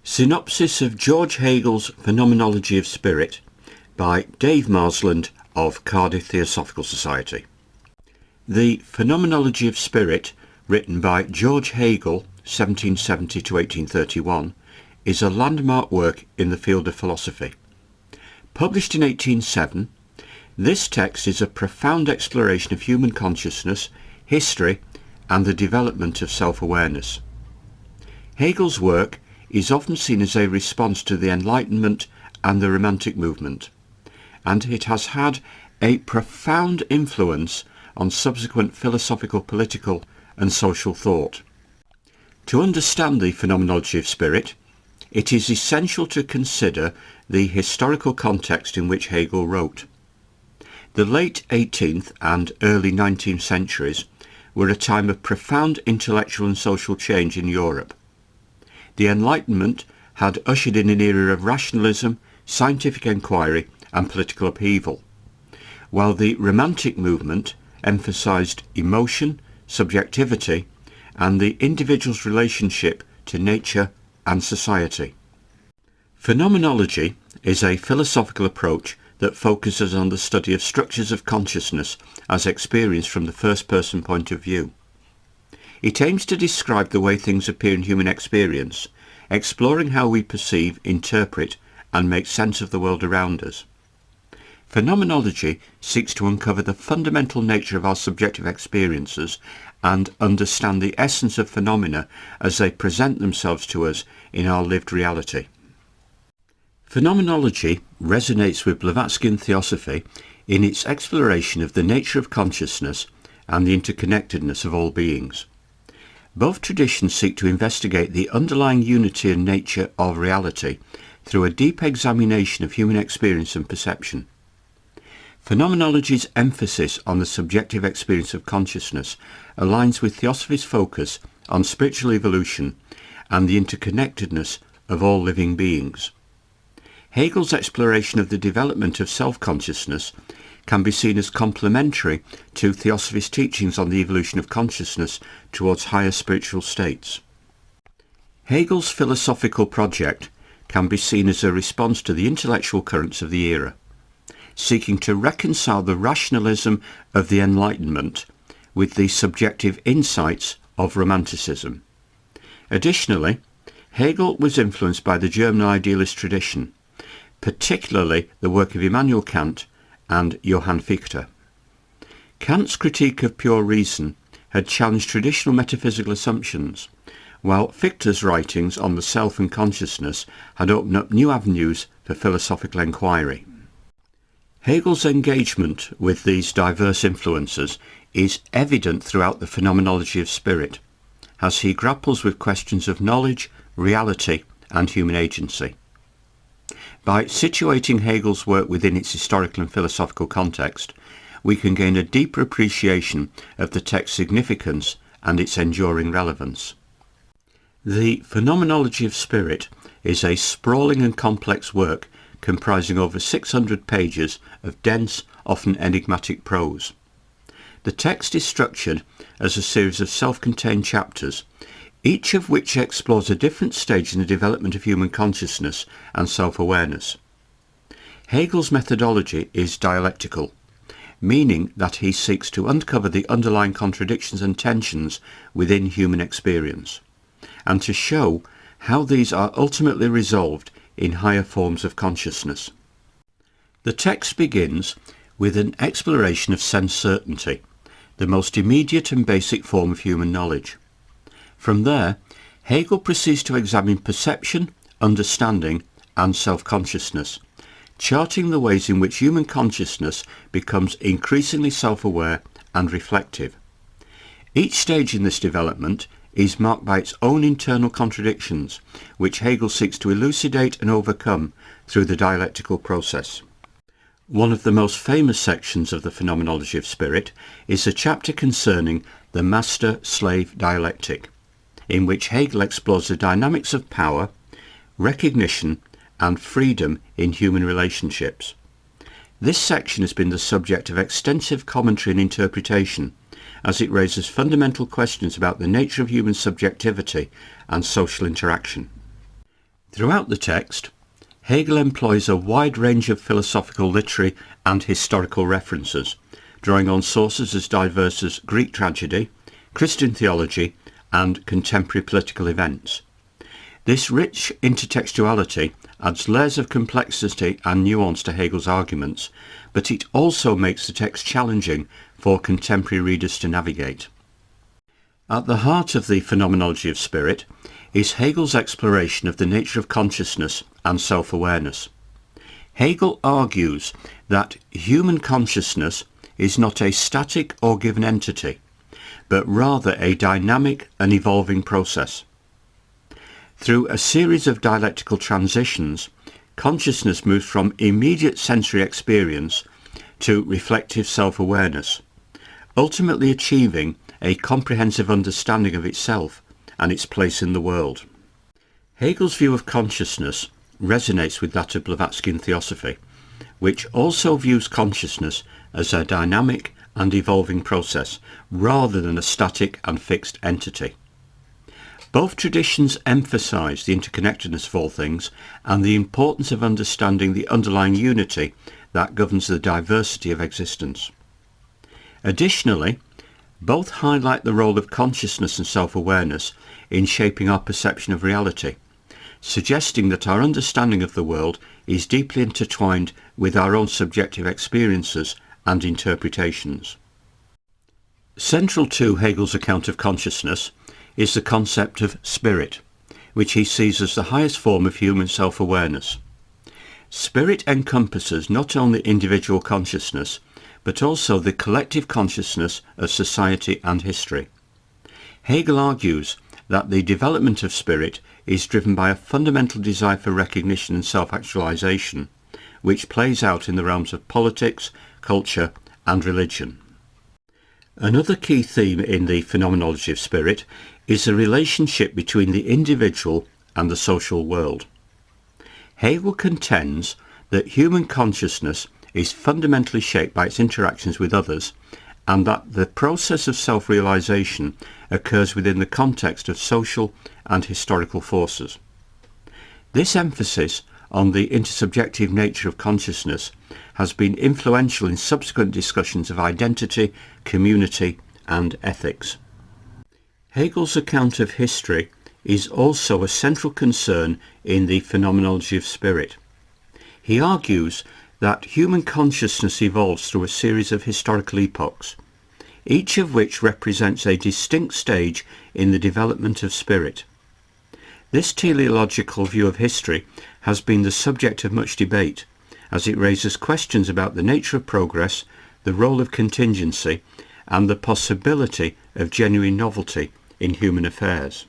Synopsis of George Hegel's Phenomenology of Spirit by Dave Marsland of Cardiff Theosophical Society. The Phenomenology of Spirit, written by George Hegel 1770 to 1831, is a landmark work in the field of philosophy. Published in 1807, this text is a profound exploration of human consciousness, history, and the development of self-awareness. Hegel's work is often seen as a response to the Enlightenment and the Romantic movement, and it has had a profound influence on subsequent philosophical, political and social thought. To understand the phenomenology of spirit, it is essential to consider the historical context in which Hegel wrote. The late 18th and early 19th centuries were a time of profound intellectual and social change in Europe. The Enlightenment had ushered in an era of rationalism, scientific enquiry and political upheaval, while the Romantic movement emphasised emotion, subjectivity and the individual's relationship to nature and society. Phenomenology is a philosophical approach that focuses on the study of structures of consciousness as experienced from the first-person point of view. It aims to describe the way things appear in human experience, exploring how we perceive, interpret, and make sense of the world around us. Phenomenology seeks to uncover the fundamental nature of our subjective experiences and understand the essence of phenomena as they present themselves to us in our lived reality. Phenomenology resonates with Blavatskyan Theosophy in its exploration of the nature of consciousness and the interconnectedness of all beings. Both traditions seek to investigate the underlying unity and nature of reality through a deep examination of human experience and perception. Phenomenology's emphasis on the subjective experience of consciousness aligns with Theosophy's focus on spiritual evolution and the interconnectedness of all living beings. Hegel's exploration of the development of self-consciousness can be seen as complementary to Theosophy's teachings on the evolution of consciousness towards higher spiritual states. Hegel's philosophical project can be seen as a response to the intellectual currents of the era, seeking to reconcile the rationalism of the Enlightenment with the subjective insights of Romanticism. Additionally, Hegel was influenced by the German idealist tradition, particularly the work of Immanuel Kant and Johann Fichte. Kant's critique of pure reason had challenged traditional metaphysical assumptions, while Fichte's writings on the self and consciousness had opened up new avenues for philosophical enquiry. Hegel's engagement with these diverse influences is evident throughout the Phenomenology of Spirit, as he grapples with questions of knowledge, reality, and human agency. By situating Hegel's work within its historical and philosophical context, we can gain a deeper appreciation of the text's significance and its enduring relevance. The Phenomenology of Spirit is a sprawling and complex work comprising over 600 pages of dense, often enigmatic prose. The text is structured as a series of self-contained chapters, each of which explores a different stage in the development of human consciousness and self-awareness. Hegel's methodology is dialectical, meaning that he seeks to uncover the underlying contradictions and tensions within human experience, and to show how these are ultimately resolved in higher forms of consciousness. The text begins with an exploration of sense certainty, the most immediate and basic form of human knowledge. From there, Hegel proceeds to examine perception, understanding and self-consciousness, charting the ways in which human consciousness becomes increasingly self-aware and reflective. Each stage in this development is marked by its own internal contradictions, which Hegel seeks to elucidate and overcome through the dialectical process. One of the most famous sections of the Phenomenology of Spirit is a chapter concerning the master-slave dialectic, in which Hegel explores the dynamics of power, recognition and freedom in human relationships. This section has been the subject of extensive commentary and interpretation, as it raises fundamental questions about the nature of human subjectivity and social interaction. Throughout the text, Hegel employs a wide range of philosophical, literary and historical references, drawing on sources as diverse as Greek tragedy, Christian theology and contemporary political events. This rich intertextuality adds layers of complexity and nuance to Hegel's arguments, but it also makes the text challenging for contemporary readers to navigate. At the heart of the Phenomenology of Spirit is Hegel's exploration of the nature of consciousness and self-awareness. Hegel argues that human consciousness is not a static or given entity, but rather a dynamic and evolving process. Through a series of dialectical transitions, consciousness moves from immediate sensory experience to reflective self-awareness, ultimately achieving a comprehensive understanding of itself and its place in the world. Hegel's view of consciousness resonates with that of Blavatskyn Theosophy, which also views consciousness as a dynamic and evolving process rather than a static and fixed entity. Both traditions emphasize the interconnectedness of all things and the importance of understanding the underlying unity that governs the diversity of existence. Additionally, both highlight the role of consciousness and self-awareness in shaping our perception of reality, suggesting that our understanding of the world is deeply intertwined with our own subjective experiences and interpretations. Central to Hegel's account of consciousness is the concept of spirit, which he sees as the highest form of human self-awareness. Spirit encompasses not only individual consciousness, but also the collective consciousness of society and history. Hegel argues that the development of spirit is driven by a fundamental desire for recognition and self-actualization, which plays out in the realms of politics, culture, and religion. Another key theme in the Phenomenology of Spirit is the relationship between the individual and the social world. Hegel contends that human consciousness is fundamentally shaped by its interactions with others, and that the process of self-realization occurs within the context of social and historical forces. This emphasis on the intersubjective nature of consciousness has been influential in subsequent discussions of identity, community, and ethics. Hegel's account of history is also a central concern in the Phenomenology of Spirit. He argues that human consciousness evolves through a series of historical epochs, each of which represents a distinct stage in the development of spirit. This teleological view of history has been the subject of much debate, as it raises questions about the nature of progress, the role of contingency, and the possibility of genuine novelty in human affairs.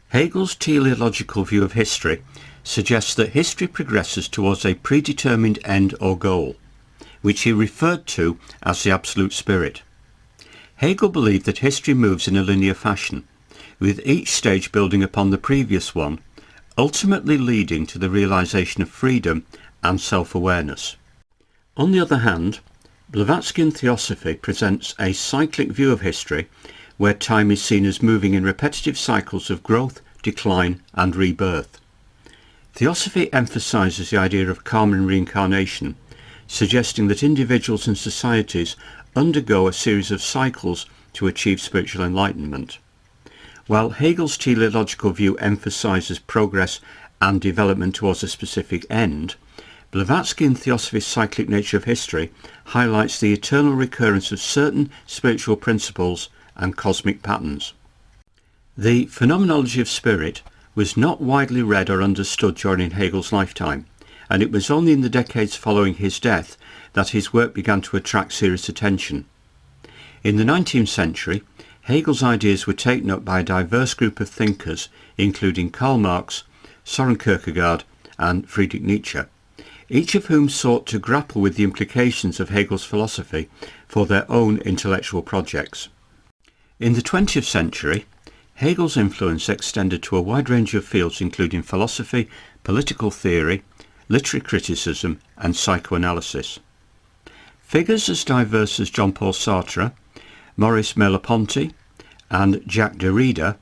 Hegel's teleological view of history suggests that history progresses towards a predetermined end or goal, which he referred to as the absolute spirit. Hegel believed that history moves in a linear fashion, with each stage building upon the previous one, ultimately leading to the realization of freedom and self-awareness. On the other hand, Blavatskyn Theosophy presents a cyclic view of history where time is seen as moving in repetitive cycles of growth, decline and rebirth. Theosophy emphasizes the idea of karma and reincarnation, suggesting that individuals and societies undergo a series of cycles to achieve spiritual enlightenment. While Hegel's teleological view emphasizes progress and development towards a specific end, Blavatsky Theosophy's cyclic nature of history highlights the eternal recurrence of certain spiritual principles and cosmic patterns. The Phenomenology of Spirit was not widely read or understood during Hegel's lifetime, and it was only in the decades following his death that his work began to attract serious attention. In the 19th century, Hegel's ideas were taken up by a diverse group of thinkers, including Karl Marx, Søren Kierkegaard and Friedrich Nietzsche, each of whom sought to grapple with the implications of Hegel's philosophy for their own intellectual projects. In the 20th century, Hegel's influence extended to a wide range of fields including philosophy, political theory, literary criticism and psychoanalysis. Figures as diverse as Jean-Paul Sartre, Maurice Merleau-Ponty and Jacques Derrida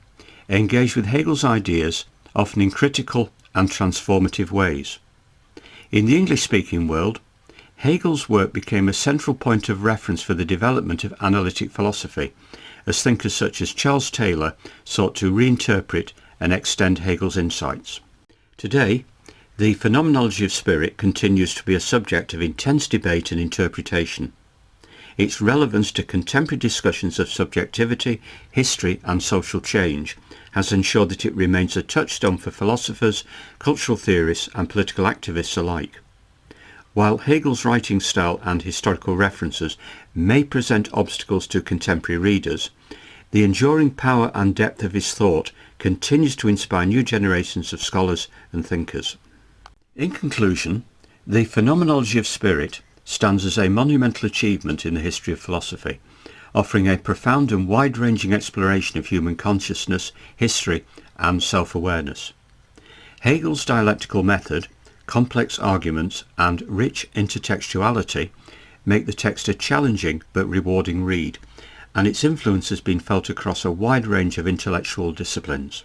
engaged with Hegel's ideas, often in critical and transformative ways. In the English-speaking world, Hegel's work became a central point of reference for the development of analytic philosophy, as thinkers such as Charles Taylor sought to reinterpret and extend Hegel's insights. Today, the phenomenology of spirit continues to be a subject of intense debate and interpretation. Its relevance to contemporary discussions of subjectivity, history and social change has ensured that it remains a touchstone for philosophers, cultural theorists and political activists alike. While Hegel's writing style and historical references may present obstacles to contemporary readers, the enduring power and depth of his thought continues to inspire new generations of scholars and thinkers. In conclusion, the Phenomenology of Spirit stands as a monumental achievement in the history of philosophy, offering a profound and wide-ranging exploration of human consciousness, history and self-awareness. Hegel's dialectical method, complex arguments and rich intertextuality make the text a challenging but rewarding read, and its influence has been felt across a wide range of intellectual disciplines.